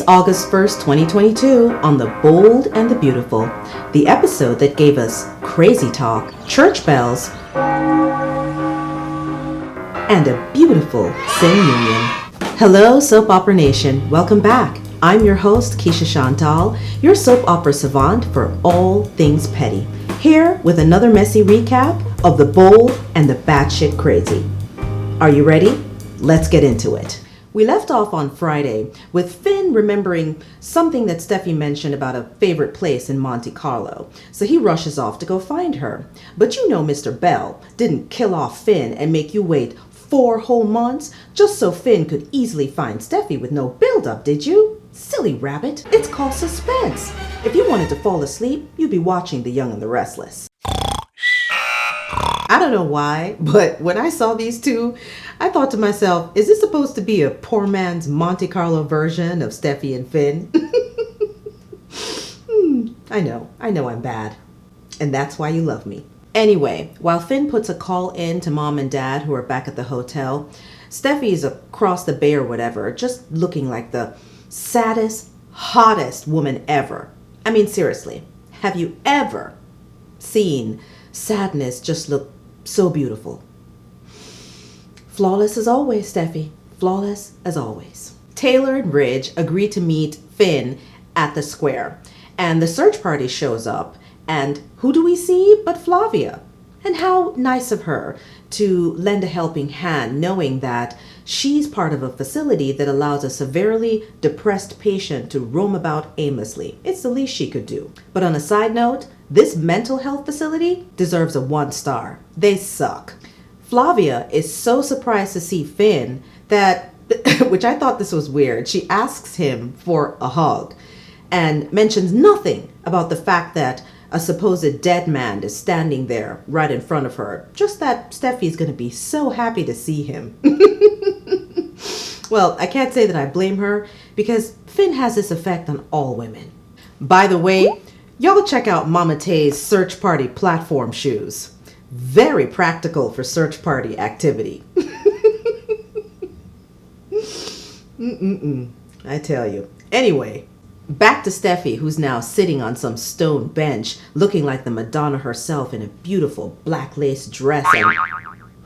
August 1st, 2022 on The Bold and the Beautiful, the episode that gave us crazy talk, church bells, and a beautiful sin union. Hello, Soap Opera Nation. Welcome back. I'm your host, Keisha Chantal, your soap opera savant for all things petty, here with another messy recap of The Bold and the Batshit Crazy. Are you ready? Let's get into it. We left off on Friday with Finn remembering something that Steffi mentioned about a favorite place in Monte Carlo, so he rushes off to go find her. But you know Mr. Bell didn't kill off Finn and make you wait 4 whole months just so Finn could easily find Steffi with no build-up, did you? Silly rabbit. It's called suspense. If you wanted to fall asleep, you'd be watching The Young and the Restless. I don't know why, but when I saw these two, I thought to myself, is this supposed to be a poor man's Monte Carlo version of Steffi and Finn? I know I'm bad. And that's why you love me. Anyway, while Finn puts a call in to mom and dad who are back at the hotel, Steffi is across the bay or whatever, just looking like the saddest, hottest woman ever. I mean, seriously, have you ever seen sadness just look so beautiful? Flawless as always, Steffi. Flawless as always. Taylor and Ridge agree to meet Finn at the square, and the search party shows up, and who do we see but Flavia? And how nice of her to lend a helping hand, knowing that she's part of a facility that allows a severely depressed patient to roam about aimlessly. It's the least she could do. But on a side note, this mental health facility deserves a 1 star. They suck. Flavia is so surprised to see Finn that, which I thought this was weird, she asks him for a hug and mentions nothing about the fact that a supposed dead man is standing there right in front of her. Just that Steffi's going to be so happy to see him. Well, I can't say that I blame her because Finn has this effect on all women. By the way, y'all check out Mama Tay's search party platform shoes. Very practical for search party activity. I tell you. Anyway, back to Steffi, who's now sitting on some stone bench, looking like the Madonna herself in a beautiful black lace dress and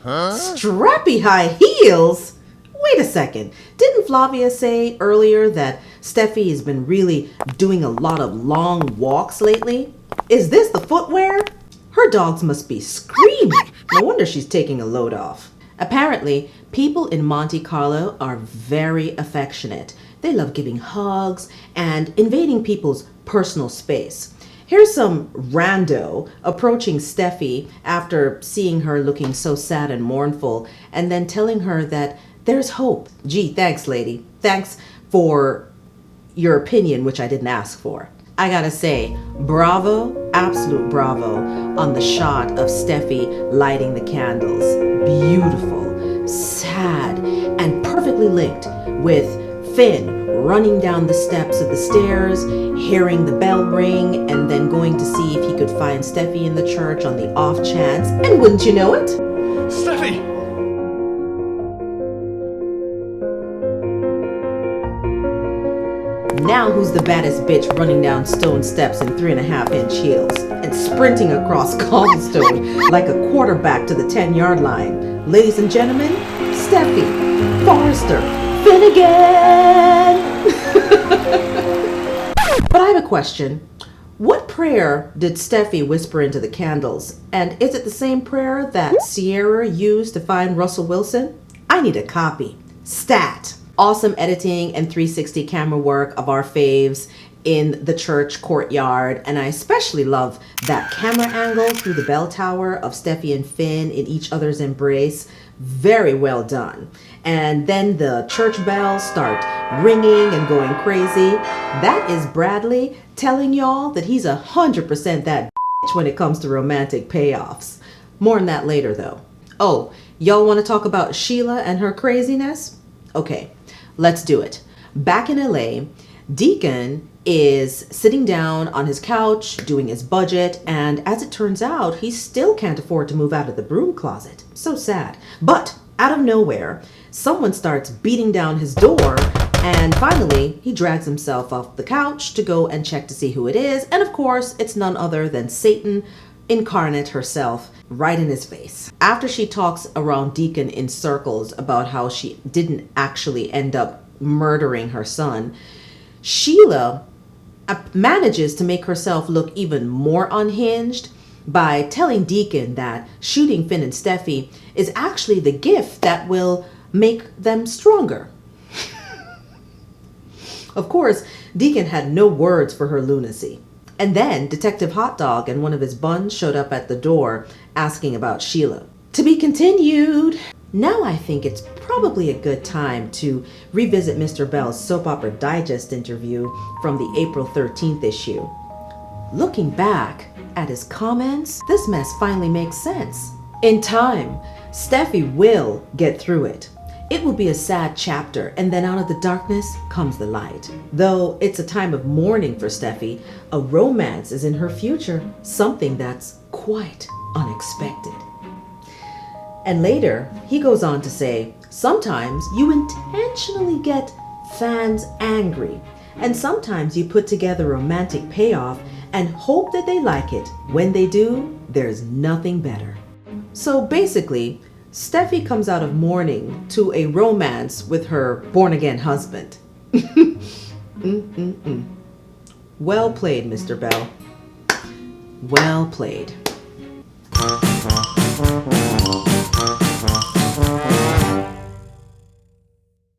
strappy high heels. Wait a second. Didn't Flavia say earlier that Steffi has been really doing a lot of long walks lately? Is this the footwear? Her dogs must be screaming. No wonder she's taking a load off. Apparently, people in Monte Carlo are very affectionate. They love giving hugs and invading people's personal space. Here's some rando approaching Steffi after seeing her looking so sad and mournful, and then telling her that there's hope. Gee, thanks, lady. Thanks for your opinion, which I didn't ask for. I gotta say, bravo, absolute bravo on the shot of Steffi lighting the candles. Beautiful, sad, and perfectly linked with Finn running down the steps of the stairs, hearing the bell ring, and then going to see if he could find Steffi in the church on the off chance. And wouldn't you know it? Steffi! Now who's the baddest bitch running down stone steps in 3.5-inch heels and sprinting across cobblestone like a quarterback to the 10-yard line? Ladies and gentlemen, Steffi, Forrester, Finnegan! But I have a question. What prayer did Steffi whisper into the candles? And is it the same prayer that Sierra used to find Russell Wilson? I need a copy. Stat. Awesome editing and 360 camera work of our faves in the church courtyard. And I especially love that camera angle through the bell tower of Steffi and Finn in each other's embrace. Very well done. And then the church bells start ringing and going crazy. That is Bradley telling y'all that he's 100% that bitch when it comes to romantic payoffs. More on that later though. Oh, y'all want to talk about Sheila and her craziness? Okay, let's do it. Back in LA, Deacon is sitting down on his couch doing his budget, and as it turns out, he still can't afford to move out of the broom closet. So sad. But out of nowhere, someone starts beating down his door And finally, he drags himself off the couch to go and check to see who it is. And of course, it's none other than Satan incarnate herself right in his face. After she talks around Deacon in circles about how she didn't actually end up murdering her son, Sheila manages to make herself look even more unhinged by telling Deacon that shooting Finn and Steffi is actually the gift that will make them stronger. Of course, Deacon had no words for her lunacy. And then Detective Hot Dog and one of his buns showed up at the door asking about Sheila. To be continued. Now I think it's probably a good time to revisit Mr. Bell's Soap Opera Digest interview from the April 13th issue. Looking back at his comments, this mess finally makes sense. In time, Steffi will get through it. It will be a sad chapter, and then out of the darkness comes the light. Though it's a time of mourning for Steffi, a romance is in her future, something that's quite unexpected. And later, he goes on to say, sometimes you intentionally get fans angry, and sometimes you put together a romantic payoff and hope that they like it. When they do, there's nothing better. So basically, Steffi comes out of mourning to a romance with her born-again husband. Well played, Mr. Bell. Well played.